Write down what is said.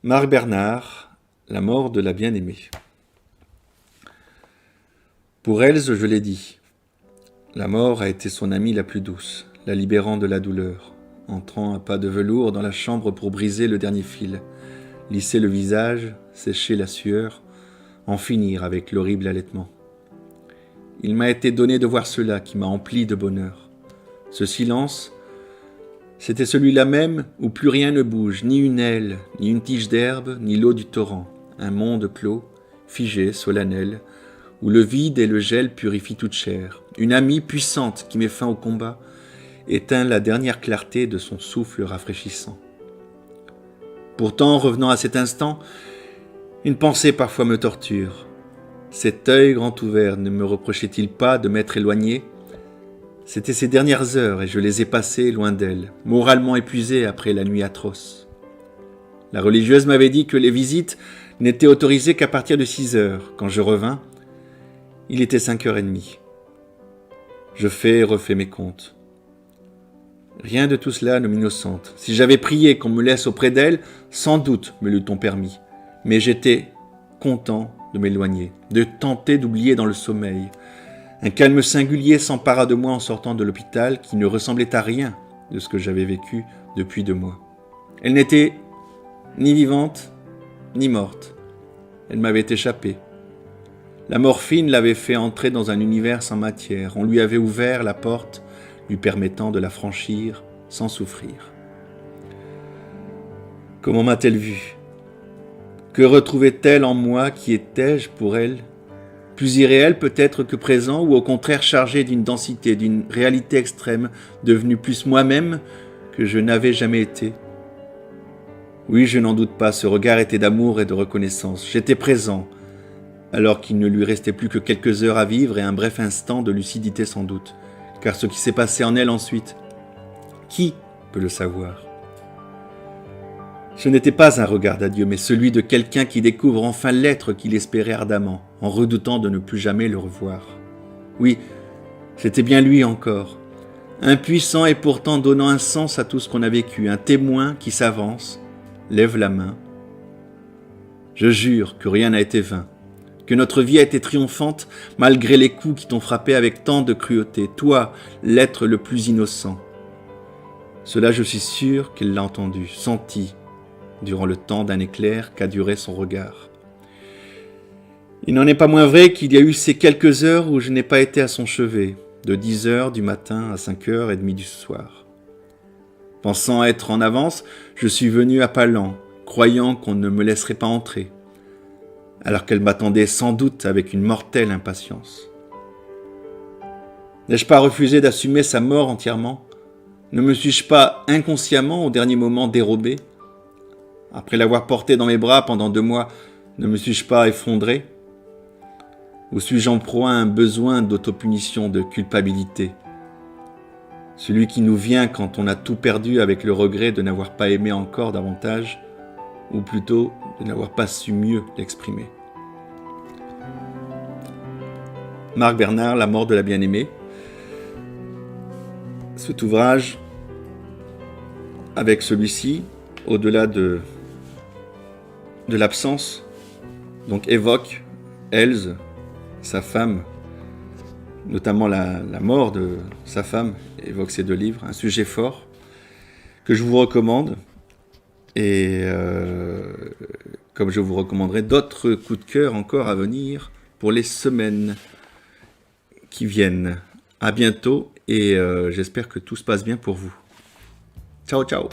Marc Bernard, la mort de la bien-aimée. Pour Else, je l'ai dit, la mort a été son amie la plus douce, la libérant de la douleur, entrant à pas de velours dans la chambre pour briser le dernier fil, lisser le visage, sécher la sueur, en finir avec l'horrible allaitement. Il m'a été donné de voir cela qui m'a empli de bonheur. Ce silence, c'était celui-là même où plus rien ne bouge, ni une aile, ni une tige d'herbe, ni l'eau du torrent. Un monde clos, figé, solennel, où le vide et le gel purifient toute chair. Une amie puissante qui met fin au combat, éteint la dernière clarté de son souffle rafraîchissant. Pourtant, revenant à cet instant, une pensée parfois me torture. Cet œil grand ouvert ne me reprochait-il pas de m'être éloigné ? C'était ces dernières heures et je les ai passées loin d'elle, moralement épuisé après la nuit atroce. La religieuse m'avait dit que les visites n'étaient autorisées qu'à partir de 6 heures. Quand je revins, il était 5h30. Je fais et refais mes comptes. Rien de tout cela ne m'innocente. Si j'avais prié qu'on me laisse auprès d'elle, sans doute me l'eût-on permis. Mais j'étais content de m'éloigner, de tenter d'oublier dans le sommeil. Un calme singulier s'empara de moi en sortant de l'hôpital qui ne ressemblait à rien de ce que j'avais vécu depuis 2 mois. Elle n'était ni vivante, ni morte. Elle m'avait échappé. La morphine l'avait fait entrer dans un univers sans matière. On lui avait ouvert la porte, lui permettant de la franchir sans souffrir. Comment m'a-t-elle vu ? Que retrouvait-elle en moi? Qui étais-je pour elle ? Plus irréel peut-être que présent, ou au contraire chargé d'une densité, d'une réalité extrême, devenu plus moi-même que je n'avais jamais été. Oui, je n'en doute pas, ce regard était d'amour et de reconnaissance. J'étais présent, alors qu'il ne lui restait plus que quelques heures à vivre et un bref instant de lucidité sans doute. Car ce qui s'est passé en elle ensuite, qui peut le savoir ? Ce n'était pas un regard d'adieu, mais celui de quelqu'un qui découvre enfin l'être qu'il espérait ardemment, en redoutant de ne plus jamais le revoir. Oui, c'était bien lui encore, impuissant et pourtant donnant un sens à tout ce qu'on a vécu, un témoin qui s'avance, lève la main. Je jure que rien n'a été vain, que notre vie a été triomphante malgré les coups qui t'ont frappé avec tant de cruauté, toi, l'être le plus innocent. Cela, je suis sûr qu'elle l'a entendu, senti, durant le temps d'un éclair qu'a duré son regard. Il n'en est pas moins vrai qu'il y a eu ces quelques heures où je n'ai pas été à son chevet, de 10h du matin à 5h30 du soir. Pensant être en avance, je suis venu à pas lents, croyant qu'on ne me laisserait pas entrer, alors qu'elle m'attendait sans doute avec une mortelle impatience. N'ai-je pas refusé d'assumer sa mort entièrement ? Ne me suis-je pas inconsciemment au dernier moment dérobé ? Après l'avoir porté dans mes bras pendant 2 mois, ne me suis-je pas effondré ? Ou suis-je en proie à un besoin d'autopunition, de culpabilité ? Celui qui nous vient quand on a tout perdu avec le regret de n'avoir pas aimé encore davantage, ou plutôt de n'avoir pas su mieux l'exprimer. Marc Bernard, La mort de la bien-aimée. Cet ouvrage, avec celui-ci, au-delà de l'absence, donc évoque Else, sa femme, notamment la mort de sa femme, évoque ces 2 livres, un sujet fort que je vous recommande, et comme je vous recommanderai d'autres coups de cœur encore à venir pour les semaines qui viennent. À bientôt, et j'espère que tout se passe bien pour vous. Ciao, ciao.